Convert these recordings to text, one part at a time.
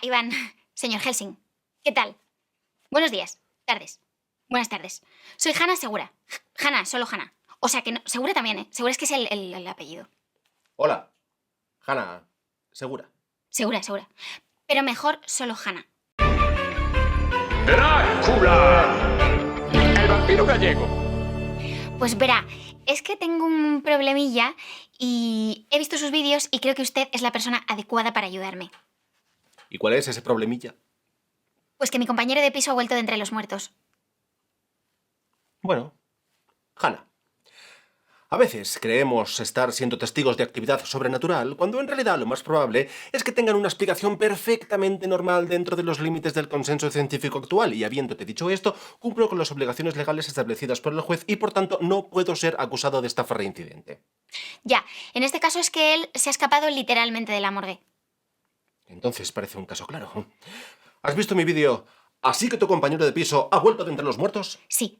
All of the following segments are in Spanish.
Iván, señor Helsing. ¿Qué tal? Buenos días, tardes. Buenas tardes. Soy Hanna Segura. Hanna, solo Hanna. O sea que no, Segura también, ¿eh? Segura es que es el apellido. Hola, Hanna, ¿segura? Segura, segura. Pero mejor solo Hanna. ¡Drácula! El vampiro gallego. Pues verá, es que tengo un problemilla y he visto sus vídeos y creo que usted es la persona adecuada para ayudarme. ¿Y cuál es ese problemilla? Pues que mi compañero de piso ha vuelto de entre los muertos. Bueno, Hanna, a veces creemos estar siendo testigos de actividad sobrenatural, cuando en realidad lo más probable es que tengan una explicación perfectamente normal dentro de los límites del consenso científico actual, y habiéndote dicho esto, cumplo con las obligaciones legales establecidas por el juez y por tanto no puedo ser acusado de estafa reincidente. Ya, en este caso es que él se ha escapado literalmente de la morgue. Entonces parece un caso claro. ¿Has visto mi vídeo? ¿Así que tu compañero de piso ha vuelto de entre los muertos? Sí,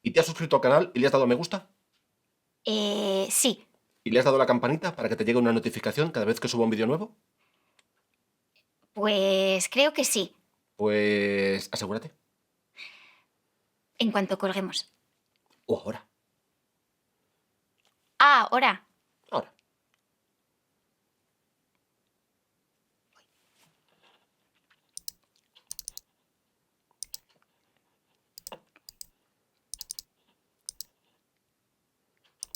¿Y te has suscrito al canal y le has dado a me gusta? sí. ¿Y le has dado a la campanita para que te llegue una notificación cada vez que suba un vídeo nuevo? Pues creo que sí, Pues asegúrate. en cuanto colguemos. O ahora. Ah, ahora. Ahora.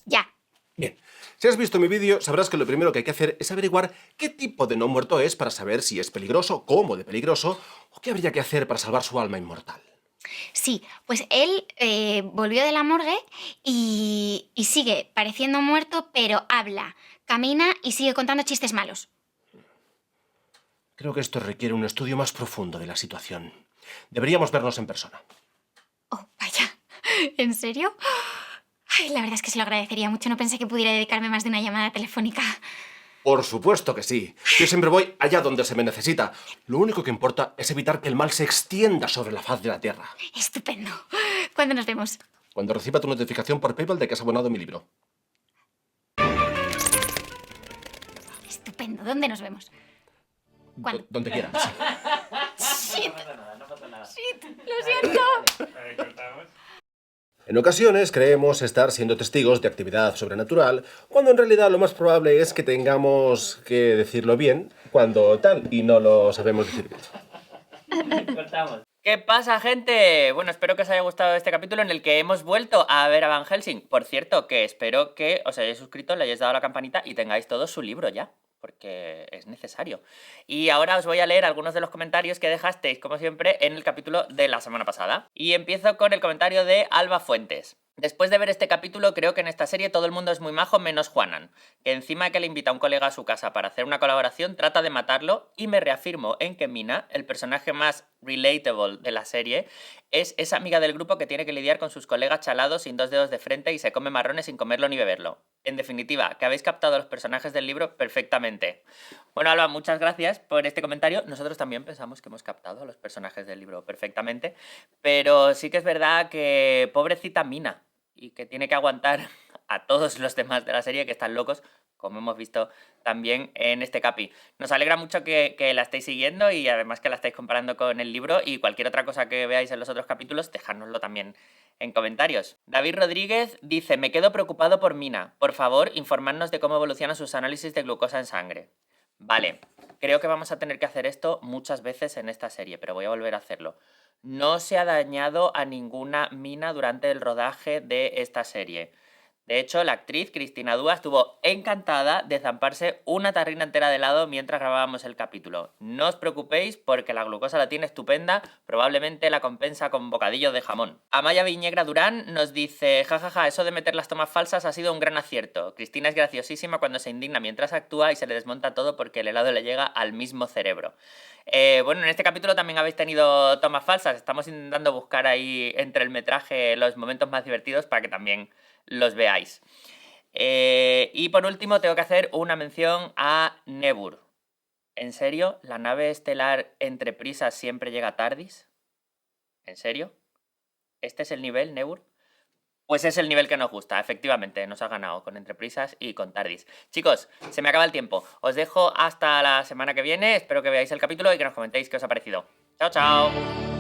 Ya. Bien. Si has visto mi vídeo, sabrás que lo primero que hay que hacer es averiguar qué tipo de no muerto es para saber si es peligroso, cómo de peligroso, o qué habría que hacer para salvar su alma inmortal. Sí, pues él volvió de la morgue y sigue pareciendo muerto, pero habla, camina y sigue contando chistes malos. Creo que esto requiere un estudio más profundo de la situación. Deberíamos vernos en persona. Oh, vaya. ¿En serio? Ay, la verdad es que se lo agradecería mucho. No pensé que pudiera dedicarme más de una llamada telefónica. Por supuesto que sí. Yo siempre voy allá donde se me necesita. Lo único que importa es evitar que el mal se extienda sobre la faz de la Tierra. Estupendo. ¿Cuándo nos vemos? Cuando reciba tu notificación por PayPal de que has abonado mi libro. Estupendo. ¿Dónde nos vemos? ¿Cuándo? Donde quieras. Shit. No pasa nada. Shit. Lo siento. En ocasiones creemos estar siendo testigos de actividad sobrenatural, cuando en realidad lo más probable es que tengamos que decirlo bien, cuando tal, y no lo sabemos decir bien. Cortamos. ¿Qué pasa, gente? Bueno, espero que os haya gustado este capítulo en el que hemos vuelto a ver a Van Helsing. Por cierto, que espero que os hayáis suscrito, le hayáis dado a la campanita y tengáis todo su libro ya, porque es necesario. Y ahora os voy a leer algunos de los comentarios que dejasteis, como siempre, en el capítulo de la semana pasada. Y empiezo con el comentario de Alba Fuentes. Después de ver este capítulo, creo que en esta serie todo el mundo es muy majo menos Juanan, que encima de que le invita a un colega a su casa para hacer una colaboración, trata de matarlo, y me reafirmo en que Mina, el personaje más relatable de la serie, es esa amiga del grupo que tiene que lidiar con sus colegas chalados sin 2 dedos de frente y se come marrones sin comerlo ni beberlo. En definitiva, que habéis captado a los personajes del libro perfectamente. Bueno, Alba, muchas gracias por este comentario. Nosotros también pensamos que hemos captado a los personajes del libro perfectamente, pero sí que es verdad que pobrecita Mina, y que tiene que aguantar a todos los demás de la serie que están locos, como hemos visto también en este capi. Nos alegra mucho que la estéis siguiendo y además que la estáis comparando con el libro, y cualquier otra cosa que veáis en los otros capítulos, dejárnoslo también en comentarios. David Rodríguez dice: me quedo preocupado por Mina. Por favor, informadnos de cómo evolucionan sus análisis de glucosa en sangre. Vale, creo que vamos a tener que hacer esto muchas veces en esta serie, pero voy a volver a hacerlo. No se ha dañado a ninguna Mina durante el rodaje de esta serie. De hecho, la actriz Cristina Dúa estuvo encantada de zamparse una tarrina entera de helado mientras grabábamos el capítulo. No os preocupéis porque la glucosa la tiene estupenda, probablemente la compensa con bocadillos de jamón. Amaya Viñegra Durán nos dice: jajaja, eso de meter las tomas falsas ha sido un gran acierto. Cristina es graciosísima cuando se indigna mientras actúa y se le desmonta todo porque el helado le llega al mismo cerebro. Bueno, en este capítulo también habéis tenido tomas falsas. Estamos intentando buscar ahí entre el metraje los momentos más divertidos para que también los veáis. Y por último tengo que hacer una mención a Nebur. ¿En serio? ¿La nave estelar entre prisas siempre llega tardis? ¿En serio? ¿Este es el nivel, Nebur? Pues es el nivel que nos gusta, efectivamente, nos ha ganado con Entreprisas y con Tardis. Chicos, se me acaba el tiempo. Os dejo hasta la semana que viene, espero que veáis el capítulo y que nos comentéis qué os ha parecido. ¡Chao, chao!